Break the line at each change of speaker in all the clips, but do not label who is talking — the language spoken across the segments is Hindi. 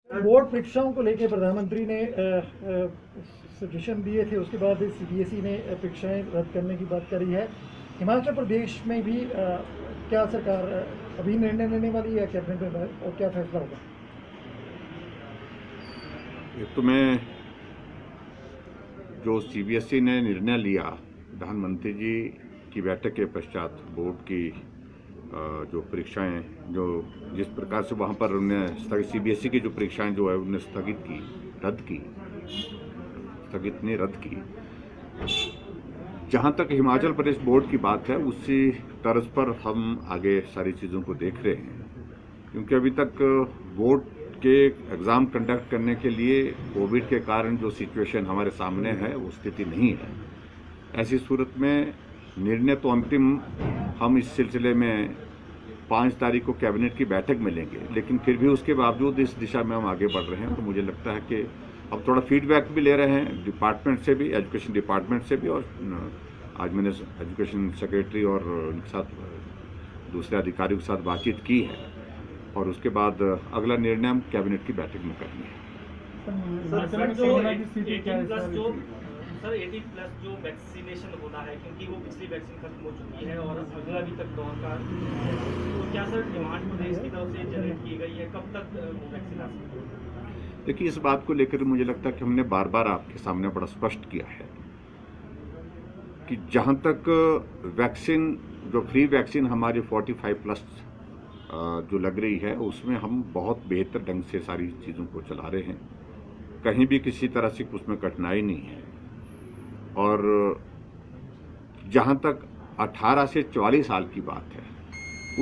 बोर्ड परीक्षाओं को लेकर प्रधानमंत्री ने सजेशन दिए थे, उसके बाद सीबीएसई ने परीक्षाएं रद्द करने की बात करी है। हिमाचल प्रदेश में भी क्या सरकार अभी निर्णय लेने वाली है कैबिनेट में, और क्या फैसला होगा?
तो मैं जो सीबीएसई ने निर्णय लिया प्रधानमंत्री जी की बैठक के पश्चात, बोर्ड की जो परीक्षाएं जो जिस प्रकार से वहाँ पर उन्हें सीबीएसई की जो परीक्षाएं जो है उन्हें रद्द की। जहाँ तक हिमाचल प्रदेश बोर्ड की बात है, उसी तर्ज पर हम आगे सारी चीज़ों को देख रहे हैं, क्योंकि अभी तक बोर्ड के एग्ज़ाम कंडक्ट करने के लिए कोविड के कारण जो सिचुएशन हमारे सामने है वो स्थिति नहीं है। ऐसी सूरत में निर्णय तो अंतिम हम इस सिलसिले में 5 तारीख को कैबिनेट की बैठक में लेंगे, लेकिन फिर भी उसके बावजूद इस दिशा में हम आगे बढ़ रहे हैं। तो मुझे लगता है कि अब थोड़ा फीडबैक भी ले रहे हैं डिपार्टमेंट से भी, एजुकेशन डिपार्टमेंट से भी, और आज मैंने एजुकेशन सेक्रेटरी और उनके साथ दूसरे अधिकारियों के साथ बातचीत की है, और उसके बाद अगला निर्णय हम कैबिनेट की बैठक में करेंगे।
सर 18+ जो वैक्सीनेशन होना है, क्योंकि वो पिछली वैक्सीन खत्म हो चुकी है और अगला अभी तक दौर का, तो क्या सर डिमांड प्रदेश की तरफ से जनरेट की गई है, कब तक वो वैक्सीन आ सकती है?
देखिए, इस बात को लेकर मुझे लगता है कि हमने बार बार आपके सामने बड़ा स्पष्ट किया है कि जहां तक वैक्सीन जो फ्री वैक्सीन हमारी 45+ जो लग रही है, उसमें हम बहुत बेहतर ढंग से सारी चीज़ों को चला रहे हैं। कहीं भी किसी तरह से उसमें कठिनाई नहीं है। और जहां तक 18 से 44 साल की बात है,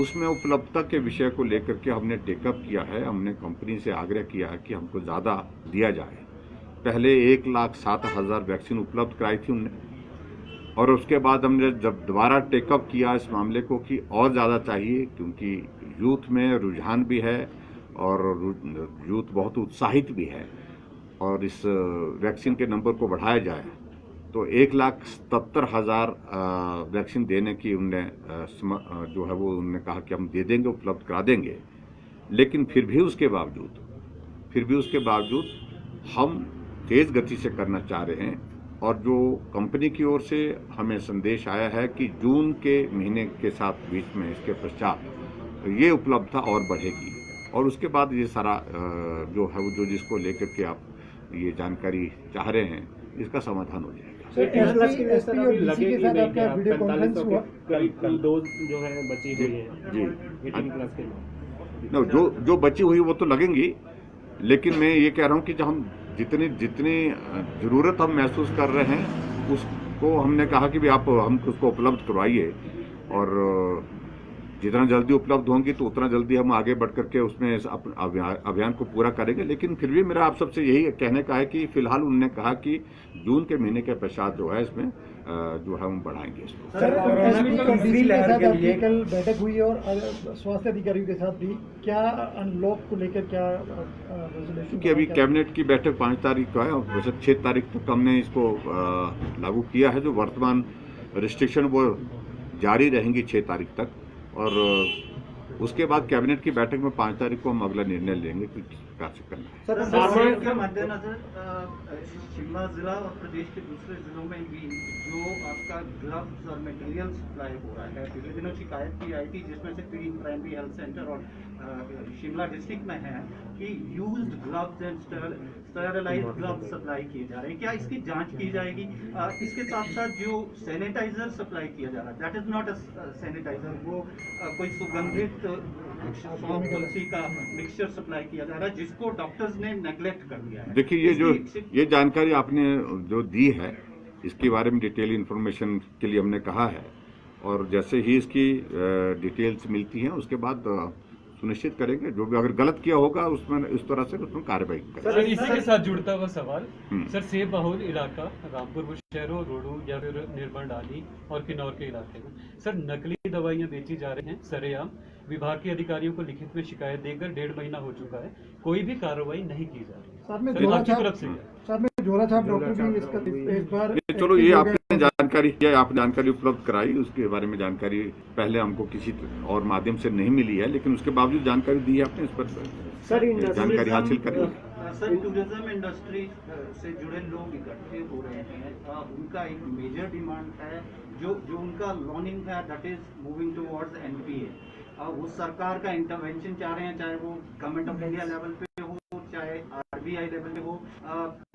उसमें उपलब्धता के विषय को लेकर के हमने टेकअप किया है। हमने कंपनी से आग्रह किया है कि हमको ज़्यादा दिया जाए। पहले 1,07,000 वैक्सीन उपलब्ध कराई थी उनने, और उसके बाद हमने जब दोबारा टेकअप किया इस मामले को कि और ज़्यादा चाहिए, क्योंकि यूथ में रुझान भी है और यूथ बहुत उत्साहित भी है, और इस वैक्सीन के नंबर को बढ़ाया जाए, तो 1,77,000 वैक्सीन देने की उनने जो है वो उन्होंने कहा कि हम दे देंगे, उपलब्ध करा देंगे। लेकिन फिर भी उसके बावजूद हम तेज़ गति से करना चाह रहे हैं, और जो कंपनी की ओर से हमें संदेश आया है कि जून के महीने के साथ बीच में इसके पश्चात ये उपलब्धता और बढ़ेगी, और उसके बाद ये सारा जो है वो जो जिसको लेकर के आप ये जानकारी चाह रहे हैं, इसका समाधान हो जाएगा। जो बची हुई वो तो लगेंगी, लेकिन मैं ये कह रहा हूँ कि जब हम जितनी ज़रूरत हम महसूस कर रहे हैं, उसको हमने कहा कि भी आप हम उसको उपलब्ध करवाइए, और जितना जल्दी उपलब्ध होंगी तो उतना जल्दी हम आगे बढ़ करके उसमें अभियान को पूरा करेंगे। लेकिन फिर भी मेरा आप सबसे यही कहने का है कि फिलहाल उन्होंने कहा कि जून के महीने के पश्चात जो है इसमें जो है हम बढ़ाएंगे इसको।
कल बैठक हुई और स्वास्थ्य अधिकारियों के साथ भी, क्या अनलॉक को लेकर क्या रेजोल्यूशन?
कि अभी कैबिनेट की बैठक 5 तारीख को है, और वैसे 6 तारीख तक हमने इसको लागू किया है। जो वर्तमान रिस्ट्रिक्शन वो जारी रहेंगी 6 तारीख तक, और उसके बाद कैबिनेट की बैठक में 5 तारीख को हम अगला निर्णय लेंगे कि क्या से करना है।
सर, मद्देनजर शिमला जिला और प्रदेश के दूसरे जिलों में भी जो आपका ग्लव्स और मटेरियल सप्लाई हो रहा है, पिछले दिनों शिकायत की आई थी, जिसमें से क्वीन प्राइमरी हेल्थ सेंटर और शिमला डिस्ट्रिक्ट में है कि used gloves and sterilised gloves supply किए जा रहे हैं। क्या इसकी जांच की जाएगी? इसके साथ साथ जो सैनिटाइजर सप्लाई किया जा रहा है, that is not a sanitiser, वो कोई सुगंधित तुलसी का मिक्सचर सप्लाई किया जा रहा है, जिसको डॉक्टर्स ने नेग्लेक्ट कर दिया है।
देखिए, ये जानकारी आपने जो दी है, इसके बारे में डिटेल इन्फॉर्मेशन के लिए हमने कहा है, और जैसे ही इसकी डिटेल्स मिलती हैं उसके बाद सुनिश्चित करेंगे। जो भी अगर गलत किया होगा उसमें इस तरह से उसमें कार्रवाई करेंगे।
सर, इसी के साथ जुड़ता हुआ सवाल, सर सेब बहुल इलाका रामपुर बुशहरों, रोडू या फिर निर्मल डाली और किन्नौर के इलाके में सर नकली दवाइयां बेची जा रही हैं सरेआम। विभाग के अधिकारियों को लिखित में शिकायत देकर 1.5 महीना हो चुका है, कोई भी कार्रवाई नहीं की जा रही है।
साथ में जोरा छाप डॉक्टर भी इसका एक बार,
चलो ये आपने जानकारी उपलब्ध कराई, उसके बारे में जानकारी पहले हमको किसी और माध्यम से नहीं मिली है, लेकिन उसके बावजूद जानकारी दी है आपने इस पर।
सर
जानकारी हासिल करें।
सर टूरिज्म इंडस्ट्री से जुड़े लोग इकट्ठे हो रहे हैं, उनका एक मेजर डिमांड है जो उनका लोनिंग है that is moving towards NPA. वो सरकार का इंटरवेंशन चाह रहे हैं, चाहे वो गवर्नमेंट ऑफ इंडिया लेवल पे हो चाहे आरबीआई लेवल पे हो।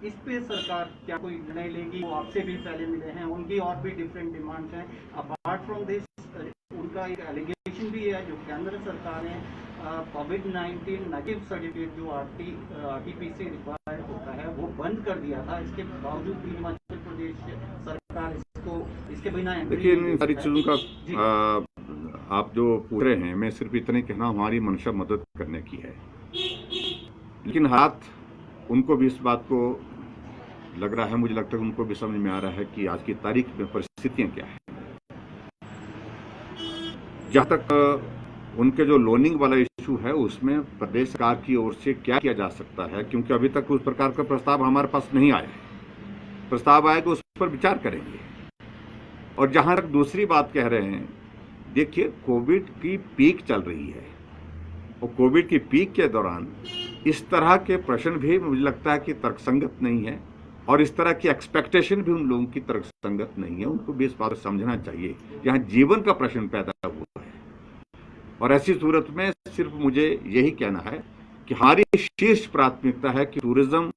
इस पे सरकार क्या कोई निर्णय लेगी? वो आपसे भी पहले मिले हैं, उनकी और भी डिफरेंट डिमांड्स हैं। अपार्ट फ्रॉम दिस उनका एक एलिगेशन भी है जो केंद्र सरकार ने कोविड-19 नेगेटिव सर्टिफिकेट जो आरटीपीसी रिक्वायर होता है वो बंद कर दिया था। इसके बावजूद भी हिमाचल प्रदेश सरकार इसके बिना
देखिए इन सारी चीज़ों का आप जो पूछ रहे हैं, मैं सिर्फ इतने कहना हमारी मंशा मदद करने की है, लेकिन हालात उनको भी इस बात को लग रहा है, मुझे लगता है उनको भी समझ में आ रहा है कि आज की तारीख में परिस्थितियां क्या है। जहां तक उनके जो लोनिंग वाला इशू है उसमें प्रदेश सरकार की ओर से क्या किया जा सकता है, क्योंकि अभी तक उस प्रकार का प्रस्ताव हमारे पास नहीं आया है। प्रस्ताव आएगा उस पर विचार करेंगे। और जहां तक दूसरी बात कह रहे हैं, देखिए कोविड की पीक चल रही है और कोविड की पीक के दौरान इस तरह के प्रश्न भी मुझे लगता है कि तर्कसंगत नहीं है और इस तरह की एक्सपेक्टेशन भी उन लोगों की तर्कसंगत नहीं है। उनको भी इस बात को समझना चाहिए यहाँ जीवन का प्रश्न पैदा हुआ है और ऐसी सूरत में सिर्फ मुझे यही कहना है कि हमारी शीर्ष प्राथमिकता है कि टूरिज्म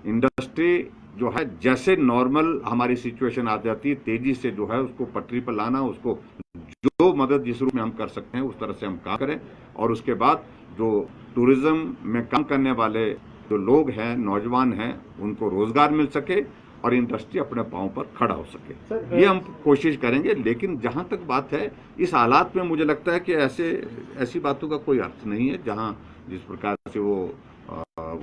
इंडस्ट्री जो है जैसे नॉर्मल हमारी सिचुएशन आ जाती है तेजी से जो है उसको पटरी पर लाना, उसको जो मदद जिस रूप में हम कर सकते हैं उस तरह से हम काम करें और उसके बाद जो टूरिज्म में काम करने वाले जो लोग हैं, नौजवान हैं, उनको रोजगार मिल सके और इंडस्ट्री अपने पांव पर खड़ा हो सके, ये हम कोशिश करेंगे। लेकिन जहां तक बात है इस हालात में मुझे लगता है कि ऐसी बातों का कोई अर्थ नहीं है जहां जिस प्रकार से वो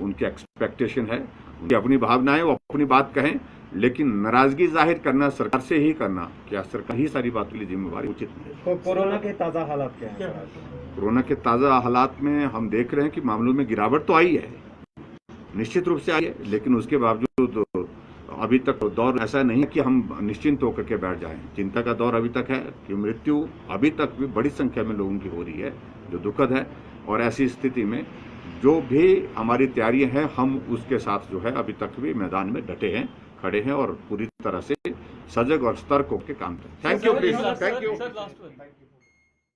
उनकी एक्सपेक्टेशन है, उनकी अपनी भावनाएं, वो अपनी बात कहें, लेकिन नाराजगी जाहिर करना सरकार से ही करना, क्या सरकार ही सारी बातों के लिए जिम्मेवारी उचित नहीं है।
कोरोना के ताज़ा हालात क्या है?
कोरोना के ताज़ा हालात में हम देख रहे हैं कि मामलों में गिरावट तो आई है, निश्चित रूप से आई है, लेकिन उसके बावजूद अभी तक दौर ऐसा नहीं है कि हम निश्चिंत होकर के बैठ जाएं। चिंता का दौर अभी तक है कि मृत्यु अभी तक भी बड़ी संख्या में लोगों की हो रही है, जो दुखद है। और ऐसी स्थिति में जो भी हमारी तैयारियां हैं हम उसके साथ जो है अभी तक भी मैदान में डटे हैं, खड़े हैं और पूरी तरह से सजग और सतर्क होकर काम करें। Thank you.